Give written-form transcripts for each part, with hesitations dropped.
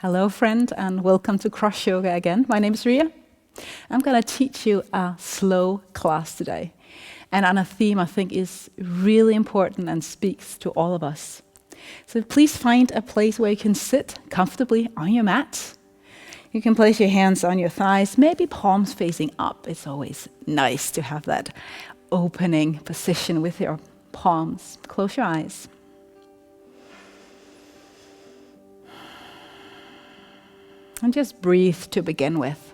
Hello friend, and welcome to CrossYoga again. My name is Ria. I'm going to teach you a slow class today, and on a theme I think is really important and speaks to all of us. So please find a place where you can sit comfortably on your mat. You can place your hands on your thighs, maybe palms facing up. It's always nice to have that opening position with your palms. Close your eyes. And just breathe to begin with.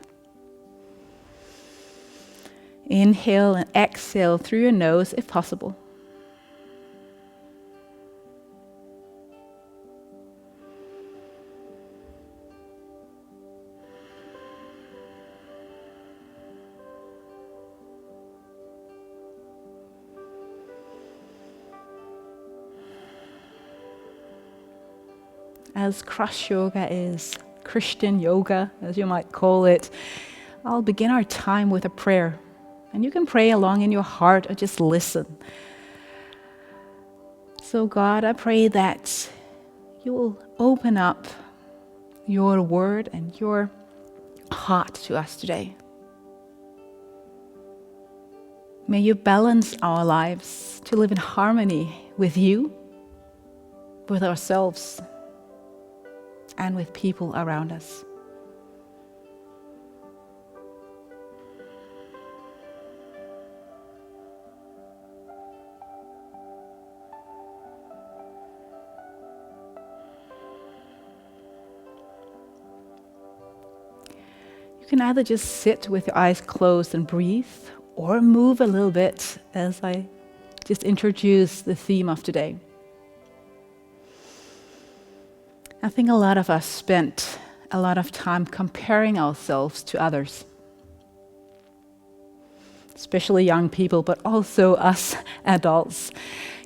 Inhale and exhale through your nose if possible. As CrossYoga is Christian yoga, as you might call it, I'll begin our time with a prayer. And you can pray along in your heart or just listen. So God, I pray that you will open up your word and your heart to us today. May you balance our lives to live in harmony with you, with ourselves, and with people around us. You can either just sit with your eyes closed and breathe, or move a little bit as I just introduce the theme of today. I think a lot of us spent a lot of time comparing ourselves to others, especially young people, but also us adults,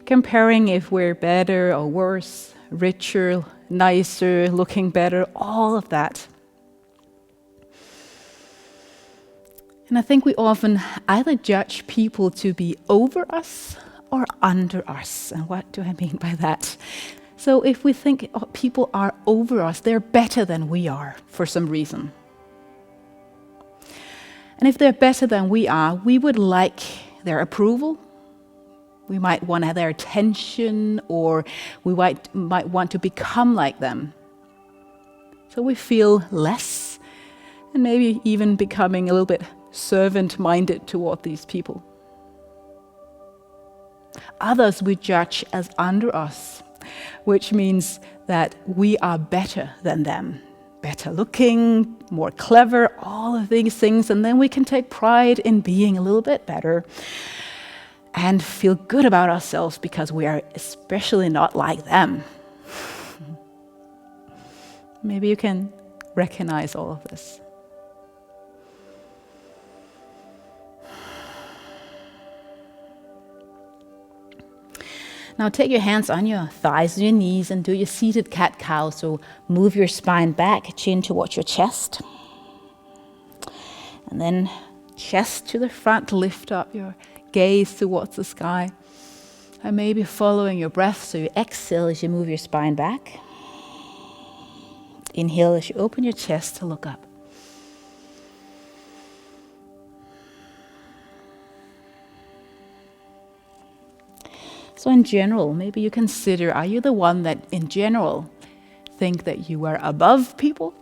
comparing if we're better or worse, richer, nicer, looking better, all of that. And I think we often either judge people to be over us or under us. And what do I mean by that? So if we think people are over us, they're better than we are for some reason. And if they're better than we are, we would like their approval. We might want their attention, or we might want to become like them. So we feel less, and maybe even becoming a little bit servant-minded toward these people. Others we judge as under us, which means that we are better than them. Better looking, more clever, all of these things, and then we can take pride in being a little bit better and feel good about ourselves because we are especially not like them. Maybe you can recognize all of this. Now take your hands on your thighs and your knees and do your seated cat-cow. So move your spine back, chin towards your chest. And then chest to the front, lift up your gaze towards the sky. And maybe following your breath, so you exhale as you move your spine back. Inhale as you open your chest to look up. So in general, maybe you consider, are you the one that in general think that you are above people?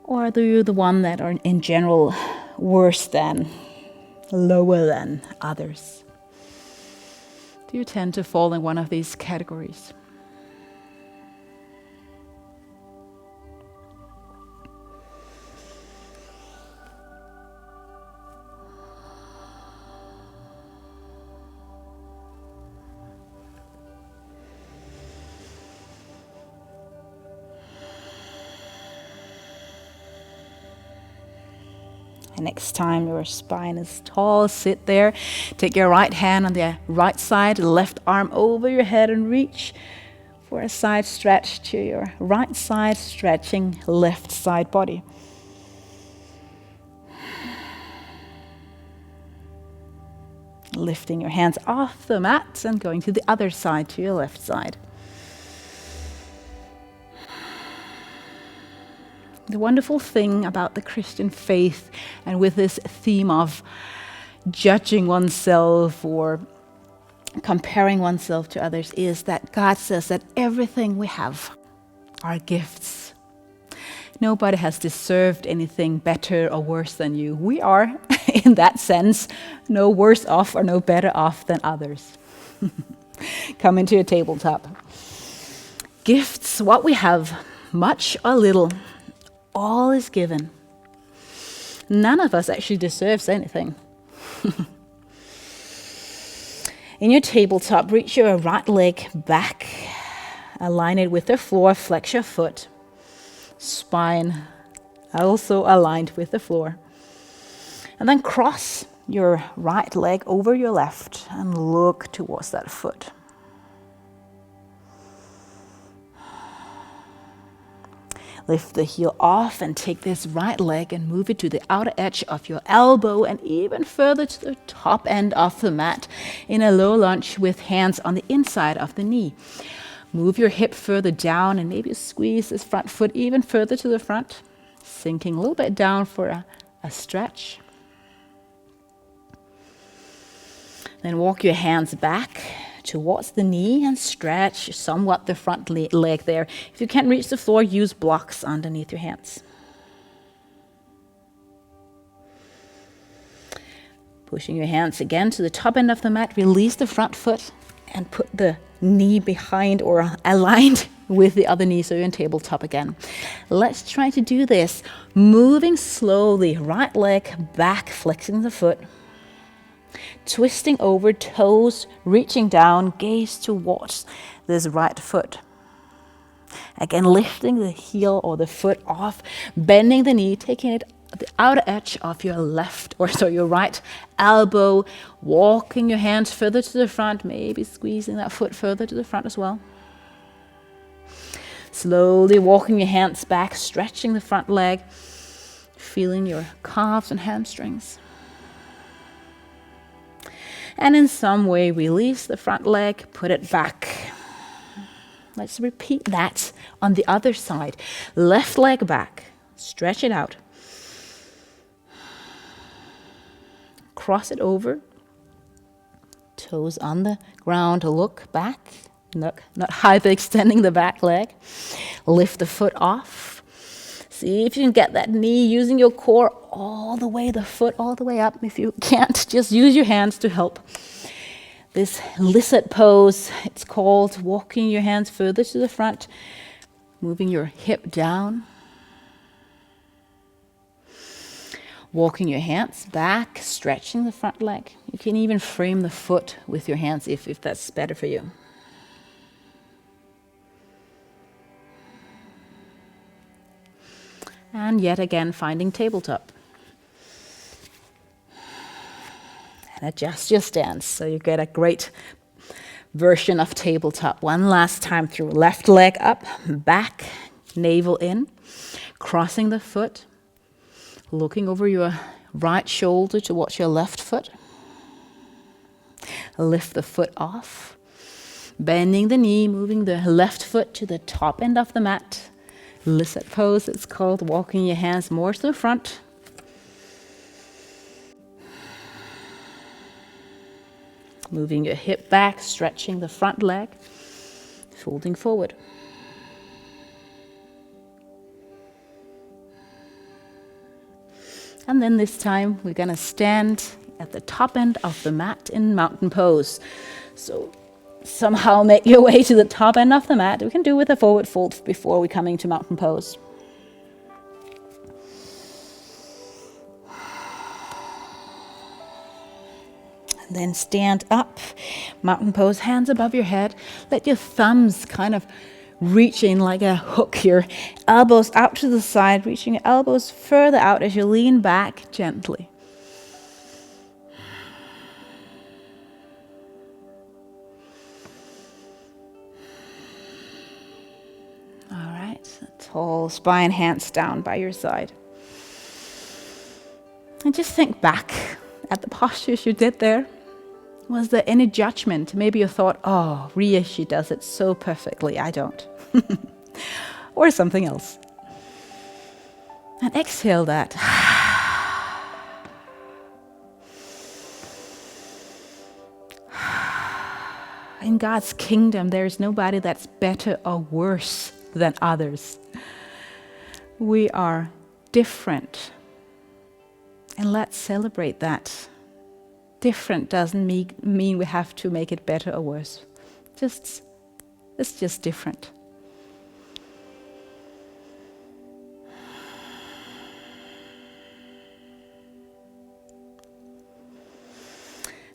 Or are you the one that are in general worse than, lower than others? Do you tend to fall in one of these categories? And next time your spine is tall, sit there. Take your right hand on the right side, left arm over your head and reach for a side stretch to your right side, stretching left side body. Lifting your hands off the mat and going to the other side, to your left side. The wonderful thing about the Christian faith, and with this theme of judging oneself or comparing oneself to others, is that God says that everything we have are gifts. Nobody has deserved anything better or worse than you. We are, in that sense, no worse off or no better off than others. Come into a tabletop. Gifts, what we have, much or little, all is given. None of us actually deserves anything. In your tabletop, reach your right leg back, align it with the floor, flex your foot, spine also aligned with the floor. And then cross your right leg over your left and look towards that foot. Lift the heel off and take this right leg and move it to the outer edge of your elbow and even further to the top end of the mat in a low lunge with hands on the inside of the knee. Move your hip further down and maybe squeeze this front foot even further to the front, sinking a little bit down for a stretch. Then walk your hands back towards the knee and stretch somewhat the front leg there. If you can't reach the floor, use blocks underneath your hands. Pushing your hands again to the top end of the mat, release the front foot and put the knee behind or aligned with the other knee so you're in tabletop again. Let's try to do this. Moving slowly, right leg back, flexing the foot. Twisting over, toes reaching down, gaze towards this right foot. Again, lifting the heel or the foot off, bending the knee, taking it at the outer edge of your your right elbow, walking your hands further to the front, maybe squeezing that foot further to the front as well. Slowly walking your hands back, stretching the front leg, feeling your calves and hamstrings. And in some way, release the front leg, put it back. Let's repeat that on the other side. Left leg back, stretch it out. Cross it over. Toes on the ground, look back. Not hyperextending the back leg. Lift the foot off. See if you can get that knee using your core all the way, the foot all the way up. If you can't, just use your hands to help. This lizard pose, it's called, walking your hands further to the front, moving your hip down. Walking your hands back, stretching the front leg. You can even frame the foot with your hands if that's better for you. And yet again, finding tabletop. And adjust your stance so you get a great version of tabletop. One last time through. Left leg up, back, navel in, crossing the foot, looking over your right shoulder towards your left foot. Lift the foot off, bending the knee, moving the left foot to the top end of the mat. Lizard pose, it's called, walking your hands more to the front. Moving your hip back, stretching the front leg, folding forward. And then this time we're going to stand at the top end of the mat in mountain pose. So somehow make your way to the top end of the mat. We can do with a forward fold before we come into mountain pose. And then stand up, mountain pose, hands above your head. Let your thumbs kind of reach in like a hook here. Elbows out to the side, reaching your elbows further out as you lean back gently. Tall spine, hands down by your side. And just think back at the postures you did there. Was there any judgment? Maybe you thought, oh, Ria, she does it so perfectly, I don't. Or something else. And exhale that. In God's kingdom, there is nobody that's better or worse than others. We are different. And let's celebrate that. Different doesn't mean we have to make it better or worse. It's just different.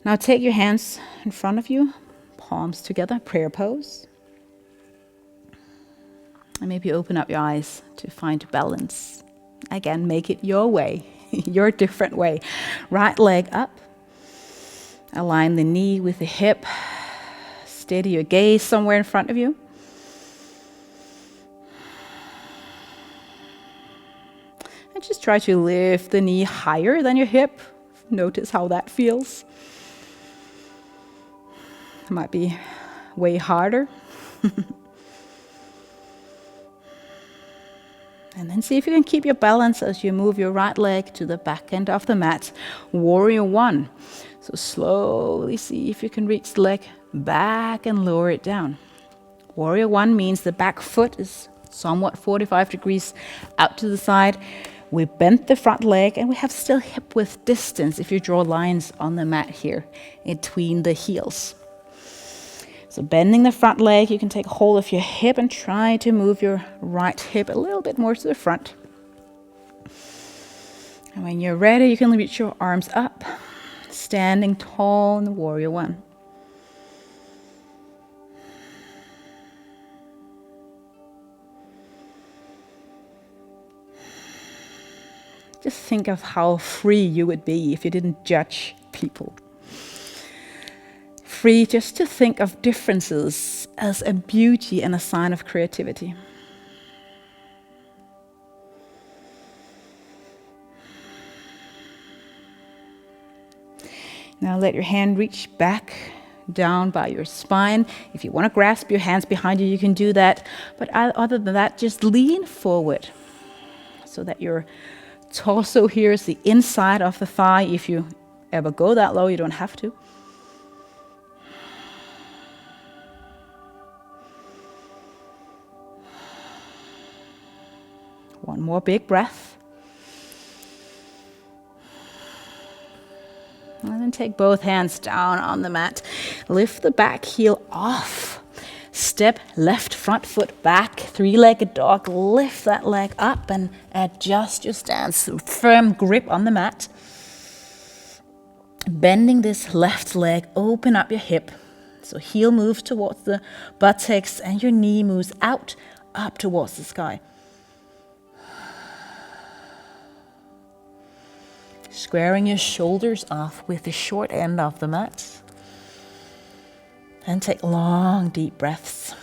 Now take your hands in front of you, palms together, prayer pose. And maybe open up your eyes to find balance. Again, make it your way, your different way. Right leg up. Align the knee with the hip. Steady your gaze somewhere in front of you. And just try to lift the knee higher than your hip. Notice how that feels. It might be way harder. And then see if you can keep your balance as you move your right leg to the back end of the mat. Warrior one. So slowly see if you can reach the leg back and lower it down. Warrior one means the back foot is somewhat 45 degrees out to the side. We bent the front leg and we have still hip width distance if you draw lines on the mat here between the heels. So bending the front leg, you can take hold of your hip and try to move your right hip a little bit more to the front. And when you're ready, you can reach your arms up, standing tall in the warrior one. Just think of how free you would be if you didn't judge people. Free just to think of differences as a beauty and a sign of creativity. Now let your hand reach back down by your spine. If you want to grasp your hands behind you, you can do that. But other than that, just lean forward so that your torso here is the inside of the thigh. If you ever go that low, you don't have to. One more big breath. And then take both hands down on the mat. Lift the back heel off. Step left front foot back. Three-legged dog. Lift that leg up and adjust your stance. Firm grip on the mat. Bending this left leg. Open up your hip. So heel moves towards the buttocks and your knee moves out, up towards the sky. Squaring your shoulders off with the short end of the mat. And take long, deep breaths.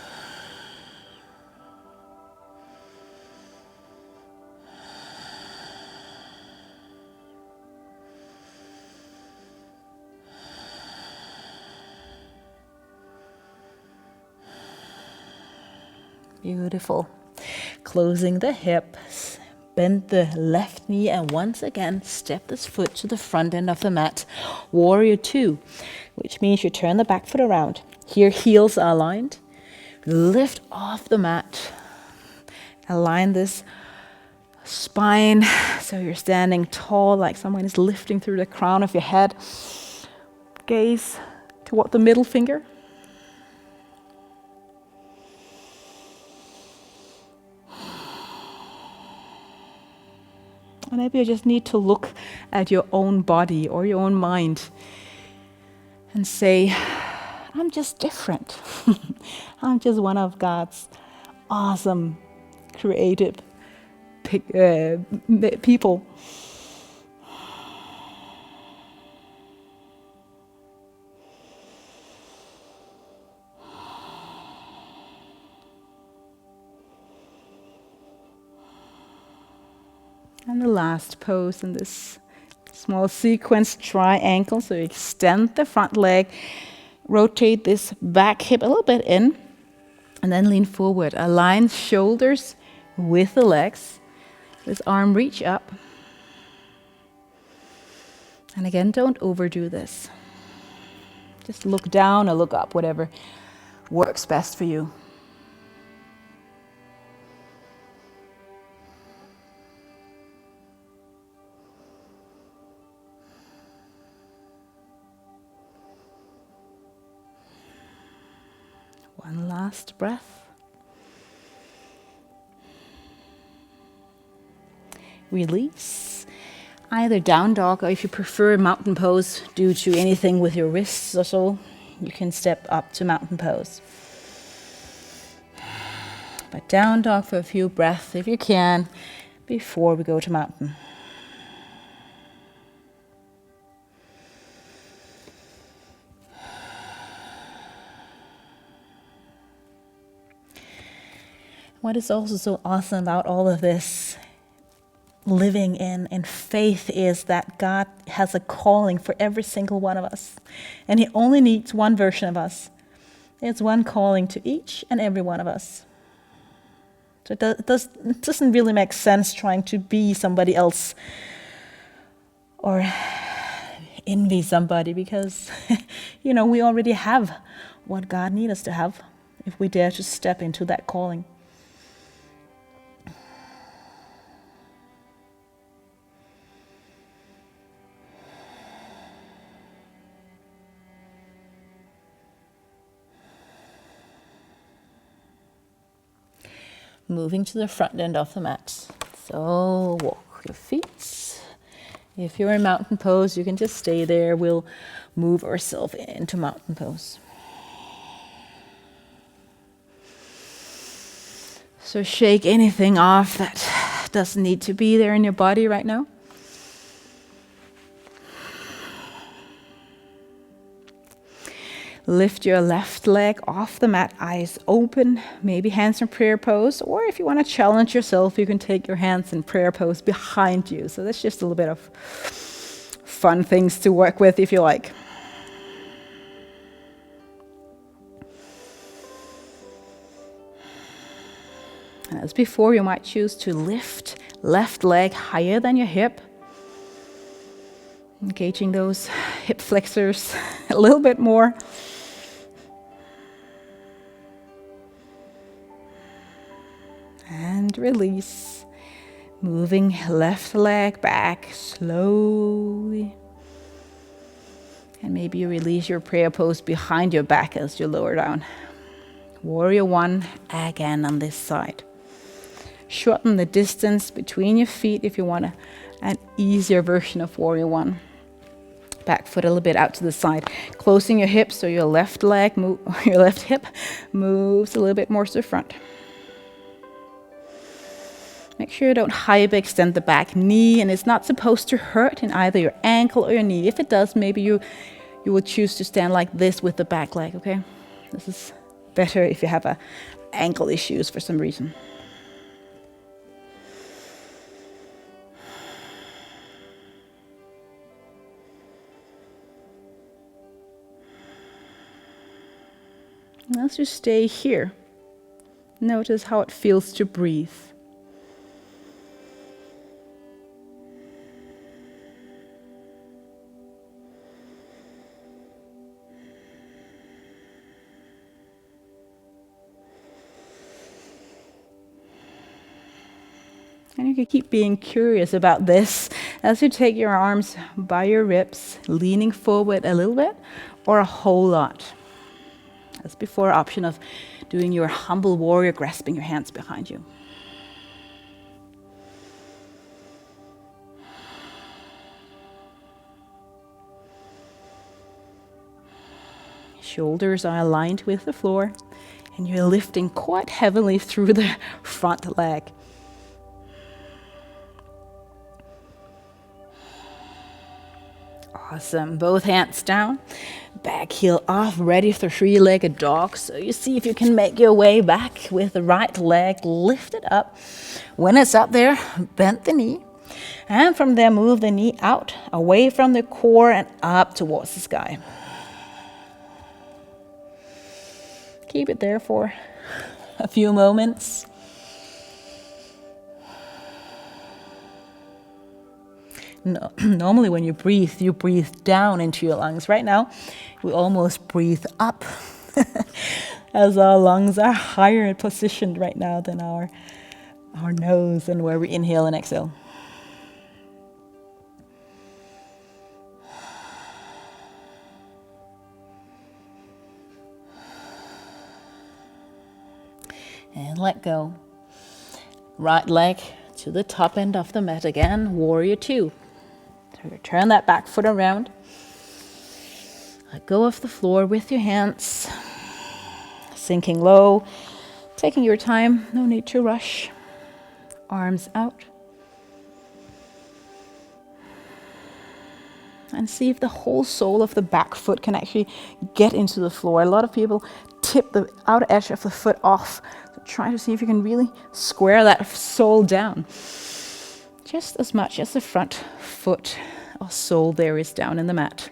Beautiful. Closing the hips. Bend the left knee and once again step this foot to the front end of the mat. Warrior two, which means you turn the back foot around. Here heels are aligned. Lift off the mat. Align this spine so you're standing tall like someone is lifting through the crown of your head. Gaze toward the middle finger. And maybe you just need to look at your own body or your own mind and say, I'm just different. I'm just one of God's awesome, creative people. And the last pose in this small sequence, triangle. So you extend the front leg, rotate this back hip a little bit in, and then lean forward. Align shoulders with the legs. This arm reach up. And again, don't overdo this. Just look down or look up, whatever works best for you. One last breath. Release. Either down dog, or if you prefer mountain pose due to anything with your wrists or so, you can step up to mountain pose. But down dog for a few breaths if you can before we go to mountain. What is also so awesome about all of this living in faith is that God has a calling for every single one of us. And He only needs one version of us. It's one calling to each and every one of us. So it doesn't really make sense trying to be somebody else or envy somebody, because we already have what God needs us to have if we dare to step into that calling. Moving to the front end of the mat. So walk your feet. If you're in mountain pose, you can just stay there. We'll move ourselves into mountain pose. So shake anything off that doesn't need to be there in your body right now. Lift your left leg off the mat, eyes open, maybe hands in prayer pose, or if you want to challenge yourself, you can take your hands in prayer pose behind you. So that's just a little bit of fun things to work with if you like. And as before, you might choose to lift left leg higher than your hip, engaging those hip flexors a little bit more. And release. Moving left leg back slowly. And maybe you release your prayer pose behind your back as you lower down. Warrior one again on this side. Shorten the distance between your feet if you want an easier version of warrior one. Back foot a little bit out to the side. Closing your hips so your left leg, your left hip moves a little bit more to the front. Make sure you don't hyperextend the back knee, and it's not supposed to hurt in either your ankle or your knee. If it does, maybe you will choose to stand like this with the back leg, okay? This is better if you have ankle issues for some reason. And as you stay here, notice how it feels to breathe. And you can keep being curious about this as you take your arms by your ribs, leaning forward a little bit or a whole lot. As before, option of doing your humble warrior, grasping your hands behind you. Shoulders are aligned with the floor, and you're lifting quite heavily through the front leg. Awesome. Both hands down, back heel off, ready for three-legged dog. So you see if you can make your way back with the right leg lifted up. When it's up there, bend the knee. And from there, move the knee out, away from the core and up towards the sky. Keep it there for a few moments. No, normally when you breathe down into your lungs. Right now, we almost breathe up as our lungs are higher positioned right now than our nose and where we inhale and exhale. And let go. Right leg to the top end of the mat again, warrior two. So turn that back foot around. Let go of the floor with your hands. Sinking low, taking your time, no need to rush. Arms out. And see if the whole sole of the back foot can actually get into the floor. A lot of people tip the outer edge of the foot off. So try to see if you can really square that sole down. Just as much as the front foot or sole there is down in the mat.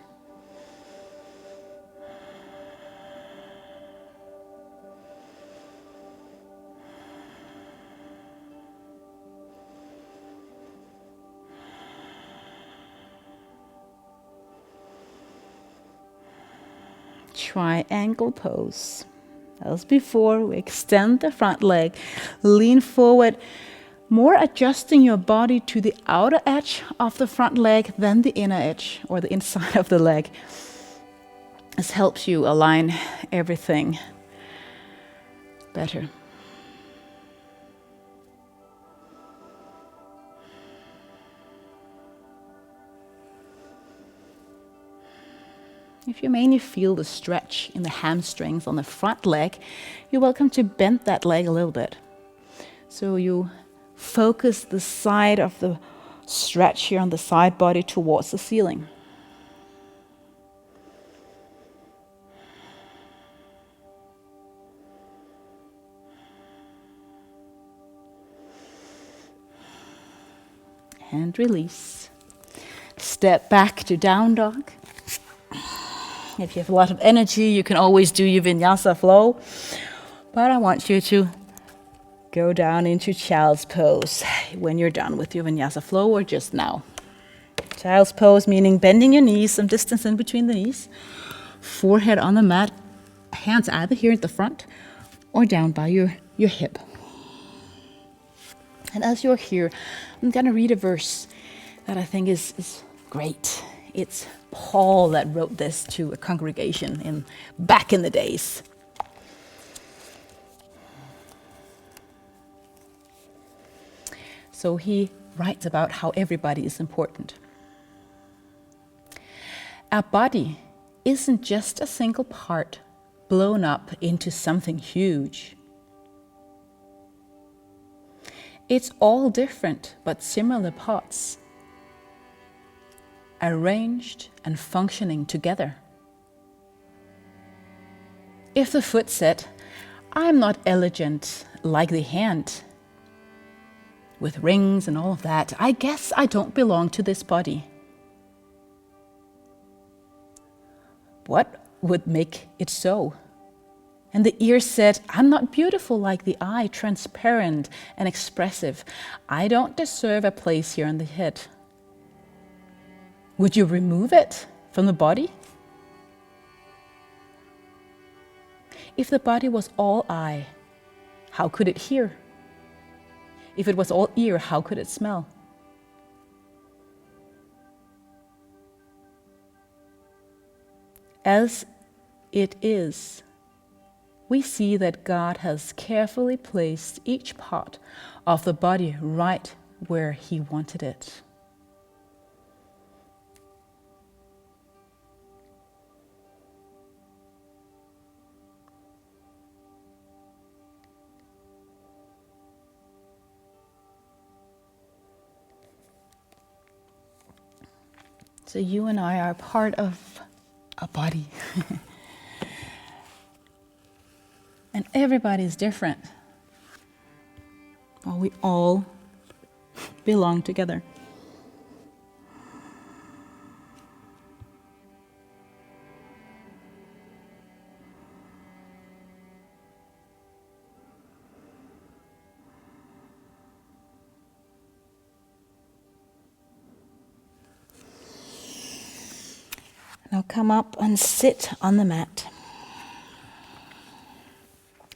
Triangle pose. As before, we extend the front leg, lean forward, more adjusting your body to the outer edge of the front leg than the inner edge or the inside of the leg. This helps you align everything better. If you mainly feel the stretch in the hamstrings on the front leg, you're welcome to bend that leg a little bit. So you focus the side of the stretch here on the side body towards the ceiling. And release. Step back to down dog. If you have a lot of energy, you can always do your Vinyasa flow. But I want you to go down into child's pose when you're done with your Vinyasa flow or just now. Child's pose meaning bending your knees, some distance in between the knees. Forehead on the mat, hands either here at the front or down by your hip. And as you're here, I'm going to read a verse that I think is great. It's Paul that wrote this to a congregation back in the days. So he writes about how everybody is important. Our body isn't just a single part blown up into something huge. It's all different but similar parts, arranged and functioning together. If the foot said, "I'm not elegant like the hand, with rings and all of that, I guess I don't belong to this body," what would make it so? And the ear said, "I'm not beautiful like the eye, transparent and expressive. I don't deserve a place here on the head." Would you remove it from the body? If the body was all eye, how could it hear? If it was all ear, how could it smell? As it is, we see that God has carefully placed each part of the body right where He wanted it. So you and I are part of a body. And everybody is different. Well, we all belong together. Now come up and sit on the mat.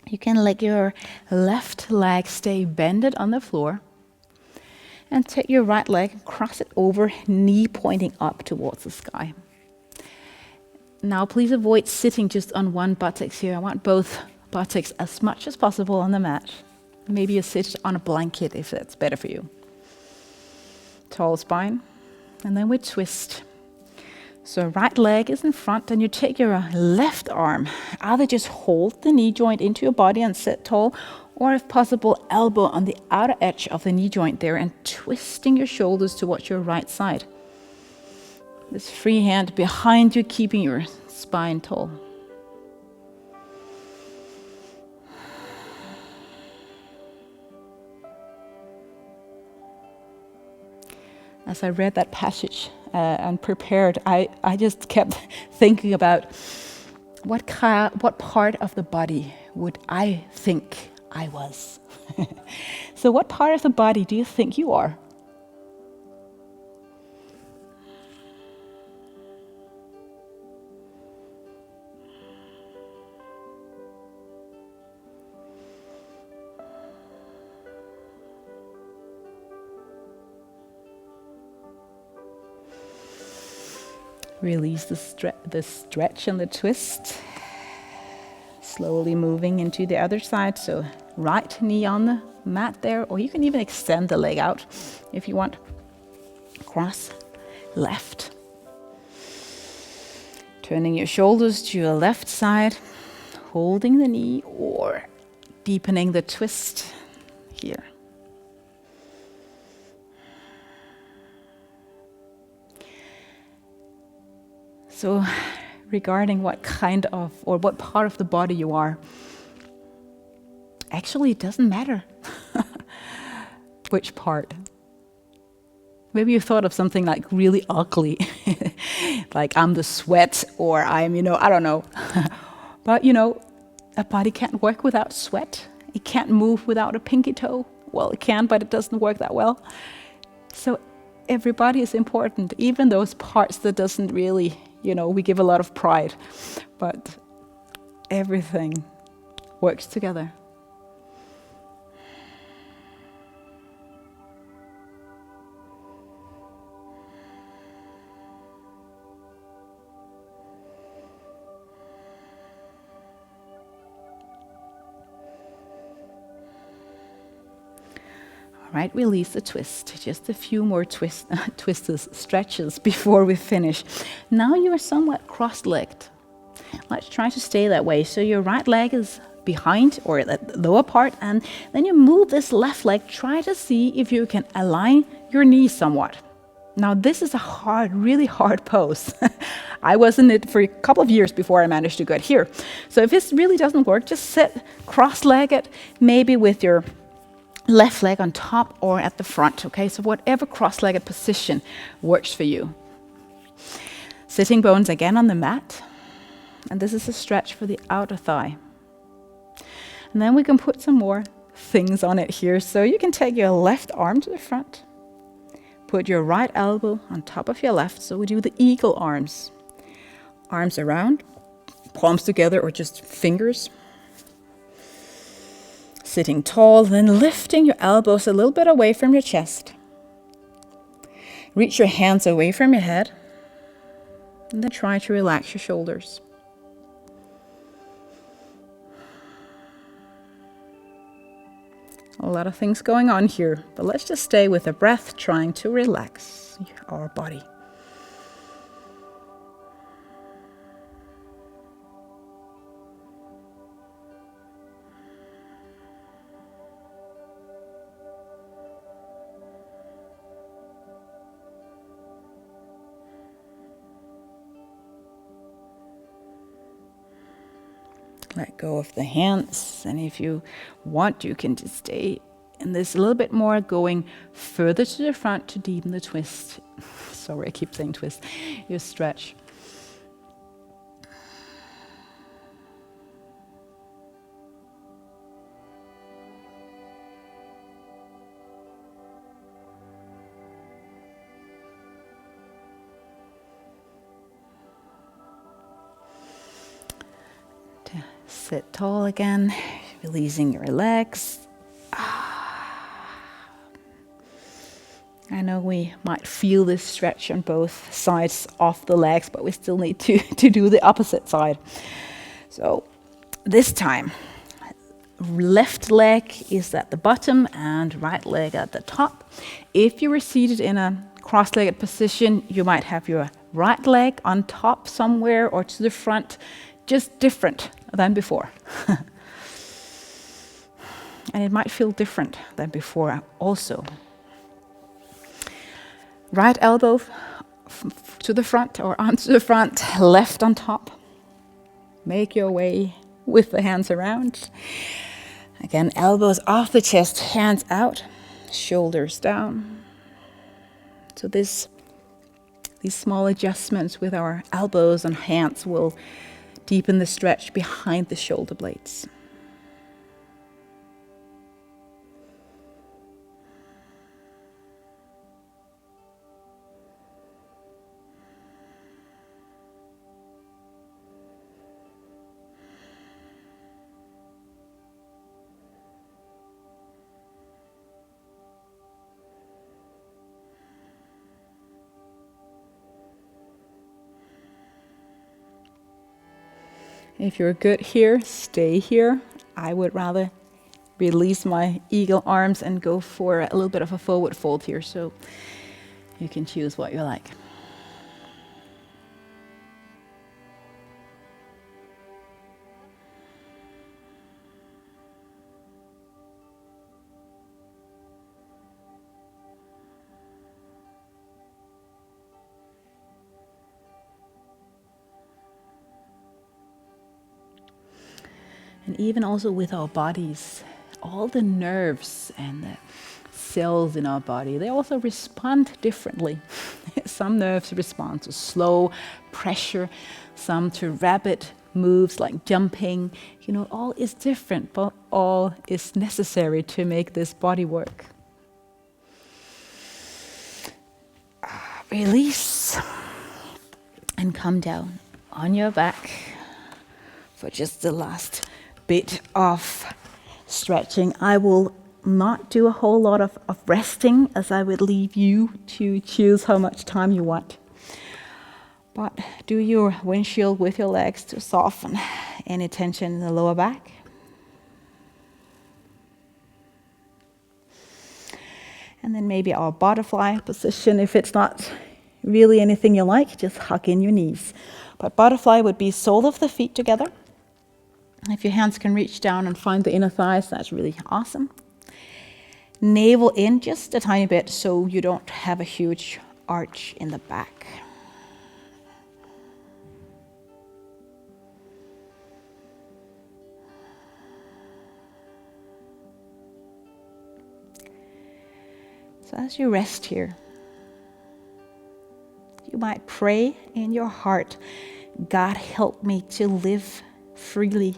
You can let your left leg stay bended on the floor. And take your right leg, cross it over, knee pointing up towards the sky. Now please avoid sitting just on one buttocks here. I want both buttocks as much as possible on the mat. Maybe you sit on a blanket if that's better for you. Tall spine. And then we twist. So right leg is in front, and you take your left arm. Either just hold the knee joint into your body and sit tall, or if possible, elbow on the outer edge of the knee joint there and twisting your shoulders towards your right side. This free hand behind you, keeping your spine tall. As I read that passage and prepared, I just kept thinking about what part of the body would I think I was? So what part of the body do you think you are? Release the stretch and the twist. Slowly moving into the other side. So right knee on the mat there, or you can even extend the leg out if you want. Cross left. Turning your shoulders to your left side, holding the knee or deepening the twist here. So regarding what kind of or what part of the body you are, actually it doesn't matter which part. Maybe you thought of something like really ugly, like I'm the sweat, or I'm, I don't know. But a body can't work without sweat. It can't move without a pinky toe. Well, it can, but it doesn't work that well. So everybody is important, even those parts that doesn't really, we give a lot of pride, but everything works together. Right, release the twist. Just a few more stretches before we finish. Now you are somewhat cross-legged. Let's try to stay that way. So your right leg is behind or the lower part, and then you move this left leg. Try to see if you can align your knees somewhat. Now this is a really hard pose. I was in it for a couple of years before I managed to get here. So if this really doesn't work, just sit cross-legged, maybe with your left leg on top or at the front, okay? So whatever cross-legged position works for you. Sitting bones again on the mat. And this is a stretch for the outer thigh. And then we can put some more things on it here. So you can take your left arm to the front. Put your right elbow on top of your left. So we do the eagle arms. Arms around, palms together or just fingers. Sitting tall, then lifting your elbows a little bit away from your chest. Reach your hands away from your head. And then try to relax your shoulders. A lot of things going on here, but let's just stay with the breath, trying to relax our body. Let go of the hands, and if you want, you can just stay in this a little bit more, going further to the front to deepen the twist. Sorry, I keep saying twist. You stretch. Sit tall again, releasing your legs. I know we might feel this stretch on both sides of the legs, but we still need to do the opposite side. So this time, left leg is at the bottom and right leg at the top. If you were seated in a cross-legged position, you might have your right leg on top somewhere or to the front, just different than before. And it might feel different than before also. Right elbow to the front or onto the front, left on top. Make your way with the hands around. Again, elbows off the chest, hands out, shoulders down. So these small adjustments with our elbows and hands will deepen the stretch behind the shoulder blades. If you're good here, stay here. I would rather release my eagle arms and go for a little bit of a forward fold here, so you can choose what you like. And even also with our bodies, all the nerves and the cells in our body, they also respond differently. Some nerves respond to slow pressure, some to rapid moves like jumping. All is different, but all is necessary to make this body work. Release and come down on your back for just the last bit of stretching. I will not do a whole lot of resting, as I would leave you to choose how much time you want. But do your windshield with your legs to soften any tension in the lower back. And then maybe our butterfly position. If it's not really anything you like, just hug in your knees. But butterfly would be sole of the feet together. If your hands can reach down and find the inner thighs, that's really awesome. Navel in just a tiny bit so you don't have a huge arch in the back. So as you rest here, you might pray in your heart, God, help me to live freely.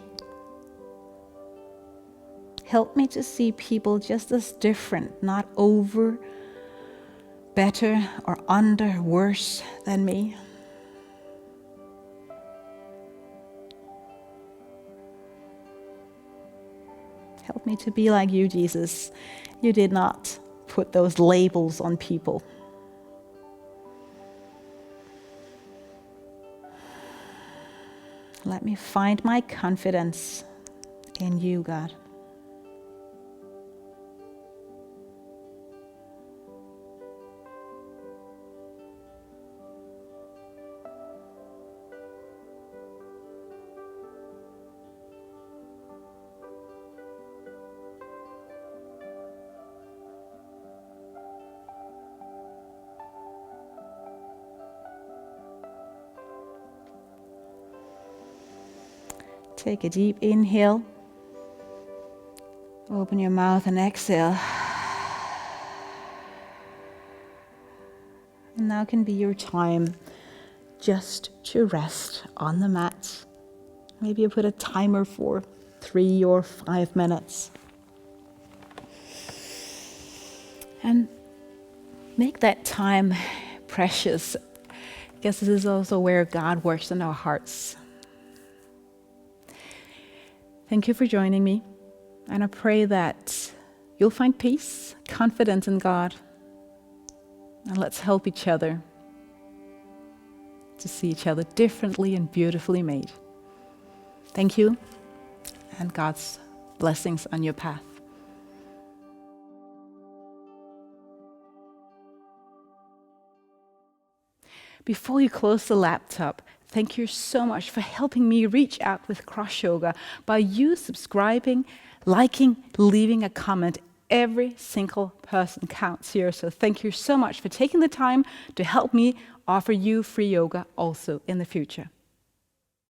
Help me to see people just as different, not over, better, or under, worse than me. Help me to be like you, Jesus. You did not put those labels on people. Let me find my confidence in you, God. Take a deep inhale. Open your mouth and exhale. And now can be your time just to rest on the mat. Maybe you put a timer for 3 or 5 minutes. And make that time precious. Because this is also where God works in our hearts. Thank you for joining me, and I pray that you'll find peace, confidence in God, and let's help each other to see each other differently and beautifully made. Thank you, and God's blessings on your path. Before you close the laptop, thank you so much for helping me reach out with CrossYoga by you subscribing, liking, leaving a comment. Every single person counts here, so thank you so much for taking the time to help me offer you free yoga also in the future.